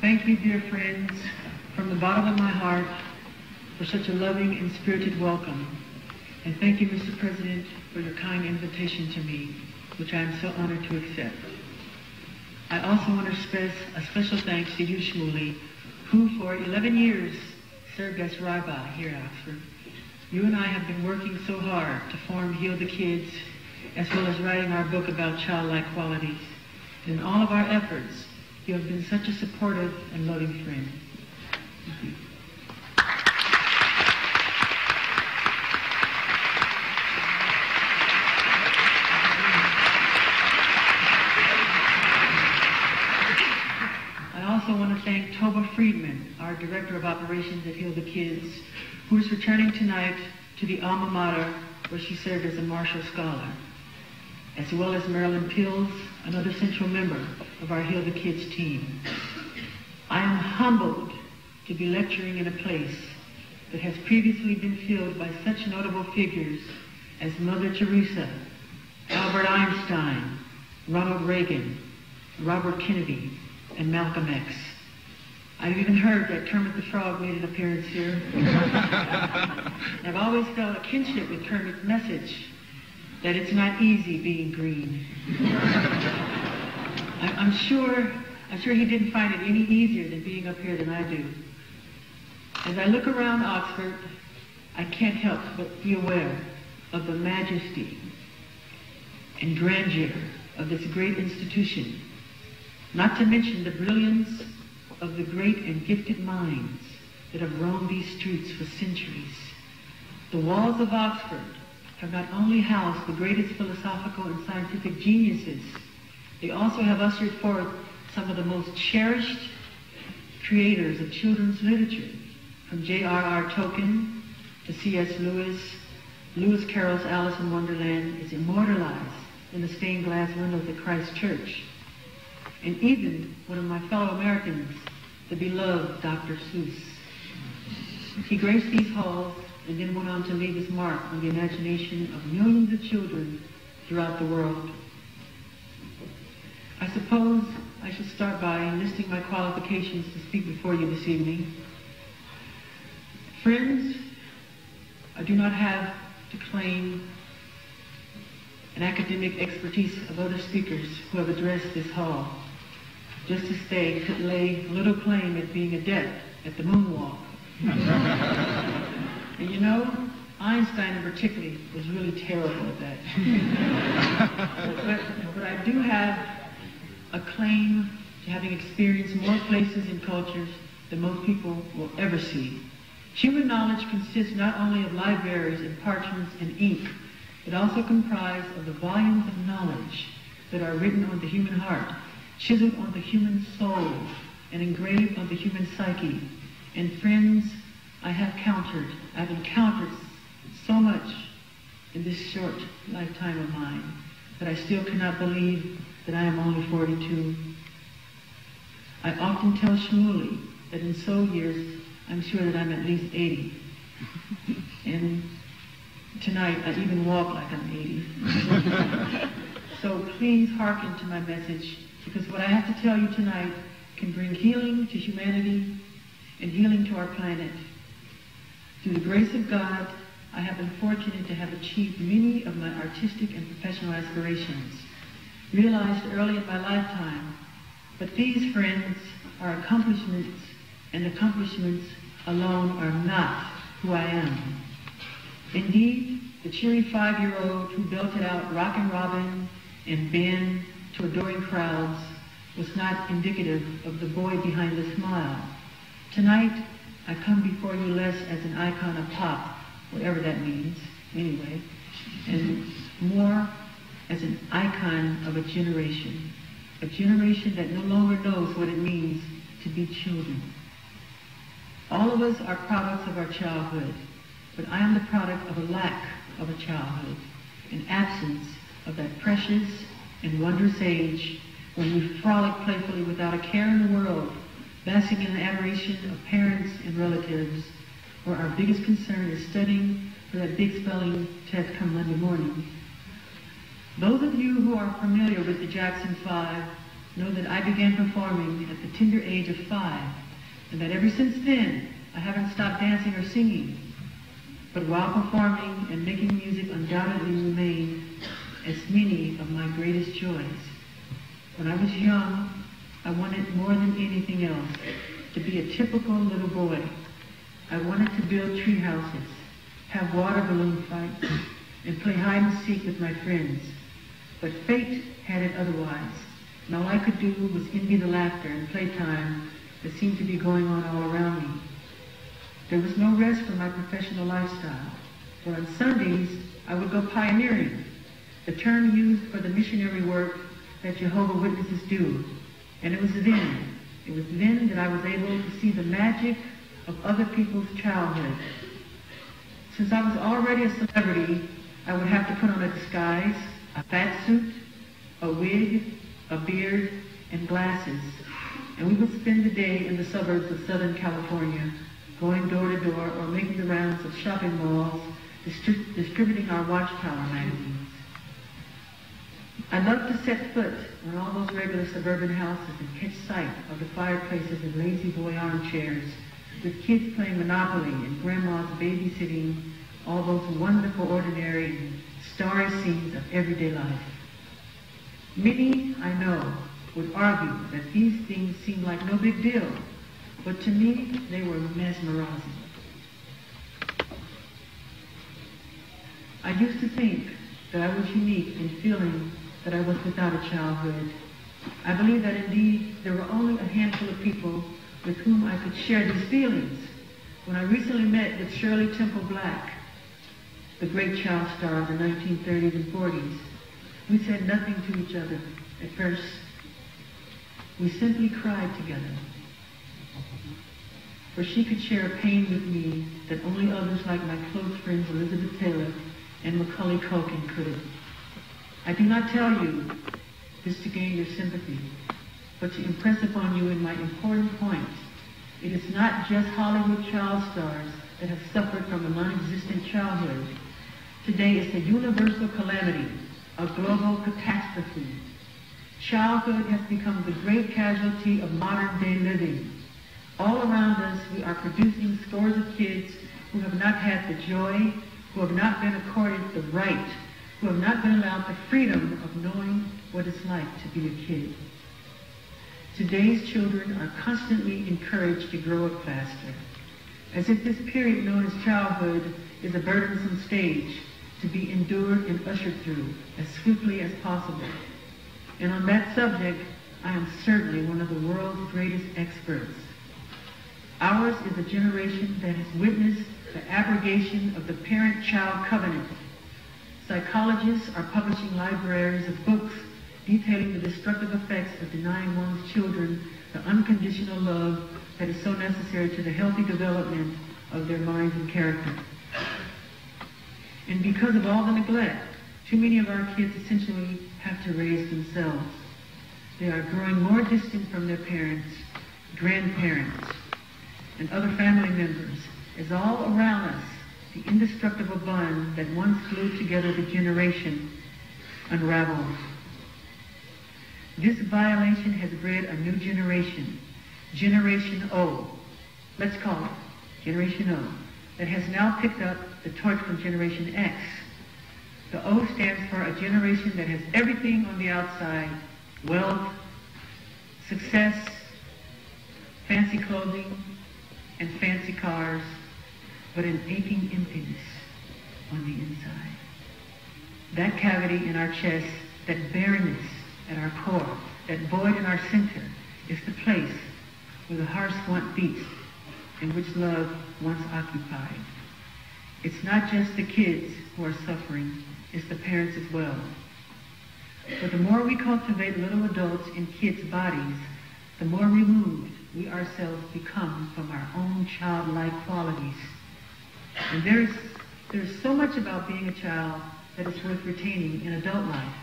Thank you, dear friends, from the bottom of my heart for such a loving and spirited welcome. And thank you, Mr. President, for your kind invitation to me, which I am so honored to accept. I also want to express a special thanks to you, Shmuley, who for 11 years served as rabbi here at Oxford. You and I have been working so hard to form Heal the Kids, as well as writing our book about childlike qualities. And in all of our efforts, you have been such a supportive and loving friend. Thank you. I also want to thank Toba Friedman, our Director of Operations at Heal the Kids, who is returning tonight to the alma mater where she served as a Marshall Scholar, as well as Marilyn Pills, another central member of our Heal the Kids team. I am humbled to be lecturing in a place that has previously been filled by such notable figures as Mother Teresa, Albert Einstein, Ronald Reagan, Robert Kennedy, and Malcolm X. I've even heard that Kermit the Frog made an appearance here. I've always felt a kinship with Kermit's message that it's not easy being green. I'm sure he didn't find it any easier than being up here than I do. As I look around Oxford, I can't help but be aware of the majesty and grandeur of this great institution, not to mention the brilliance of the great and gifted minds that have roamed these streets for centuries. The walls of Oxford have not only housed the greatest philosophical and scientific geniuses, they also have ushered forth some of the most cherished creators of children's literature, from J.R.R. Tolkien to C.S. Lewis. Lewis Carroll's Alice in Wonderland is immortalized in the stained glass windows of Christ Church. And even one of my fellow Americans, the beloved Dr. Seuss. He graced these halls and then went on to leave his mark on the imagination of millions of children throughout the world. I suppose I should start by enlisting my qualifications to speak before you this evening. Friends, I do not have to claim an academic expertise of other speakers who have addressed this hall. Just as they could lay little claim at being adept at the moonwalk. And you know, Einstein in particular was really terrible at that. but I do have a claim to having experienced more places and cultures than most people will ever see. Human knowledge consists not only of libraries and parchments and ink, but also comprised of the volumes of knowledge that are written on the human heart, chiseled on the human soul, and engraved on the human psyche. And friends, I've encountered so much in this short lifetime of mine that I still cannot believe that I am only 42. I often tell Shmuley that in so years, I'm sure that I'm at least 80. And tonight, I even walk like I'm 80. So please hearken to my message, because what I have to tell you tonight can bring healing to humanity and healing to our planet. Through the grace of God, I have been fortunate to have achieved many of my artistic and professional aspirations, realized early in my lifetime. But these, friends, are accomplishments, and accomplishments alone are not who I am. Indeed, the cheery 5-year-old who belted out Rockin' Robin and Ben to adoring crowds was not indicative of the boy behind the smile. Tonight, I come before you less as an icon of pop, whatever that means, anyway, and more as an icon of a generation that no longer knows what it means to be children. All of us are products of our childhood, but I am the product of a lack of a childhood, an absence of that precious and wondrous age when we frolic playfully without a care in the world, basking in the admiration of parents and relatives, where our biggest concern is studying for that big spelling test come Monday morning. Those of you who are familiar with the Jackson 5 know that I began performing at the tender age of 5, and that ever since then, I haven't stopped dancing or singing. But while performing and making music undoubtedly remain as many of my greatest joys. When I was young, I wanted more than anything else to be a typical little boy. I wanted to build tree houses, have water balloon fights, and play hide and seek with my friends. But fate had it otherwise, and all I could do was envy the laughter and playtime that seemed to be going on all around me. There was no rest for my professional lifestyle, for on Sundays I would go pioneering, the term used for the missionary work that Jehovah's Witnesses do. And it was then that I was able to see the magic of other people's childhood. Since I was already a celebrity, I would have to put on a disguise, a fat suit, a wig, a beard, and glasses. And we would spend the day in the suburbs of Southern California, going door to door or making the rounds of shopping malls, distributing our Watchtower magazines. I loved to set foot on all those regular suburban houses and catch sight of the fireplaces and lazy boy armchairs, with kids playing Monopoly and grandmas babysitting all those wonderful, ordinary, and starry scenes of everyday life. Many, I know, would argue that these things seemed like no big deal, but to me, they were mesmerizing. I used to think that I was unique in feeling that I was without a childhood. I believe that indeed there were only a handful of people with whom I could share these feelings. When I recently met with Shirley Temple Black, the great child star of the 1930s and 40s, we said nothing to each other at first. We simply cried together. For she could share a pain with me that only others like my close friends Elizabeth Taylor and Macaulay Culkin could. I do not tell you this to gain your sympathy, but to impress upon you in my important point. It is not just Hollywood child stars that have suffered from a non-existent childhood. Today it's a universal calamity, a global catastrophe. Childhood has become the great casualty of modern-day living. All around us, we are producing scores of kids who have not had the joy, who have not been accorded the right, who have not been allowed the freedom of knowing what it's like to be a kid. Today's children are constantly encouraged to grow up faster, as if this period known as childhood is a burdensome stage to be endured and ushered through as swiftly as possible. And on that subject, I am certainly one of the world's greatest experts. Ours is a generation that has witnessed the abrogation of the parent-child covenant. Psychologists are publishing libraries of books detailing the destructive effects of denying one's children the unconditional love that is so necessary to the healthy development of their minds and character. And because of all the neglect, too many of our kids essentially have to raise themselves. They are growing more distant from their parents, grandparents, and other family members, as all around us, the indestructible bond that once glued together the generation unravels. This violation has bred a new generation, Generation O, let's call it Generation O, that has now picked up the torch from Generation X. The O stands for a generation that has everything on the outside: wealth, success, fancy clothing, and fancy cars, but an aching emptiness on the inside. That cavity in our chest, that barrenness at our core, that void in our center, is the place where the heart's want beats and which love once occupied. It's not just the kids who are suffering, it's the parents as well. But the more we cultivate little adults in kids' bodies, the more removed we ourselves become from our own childlike qualities. And there's so much about being a child that is worth retaining in adult life.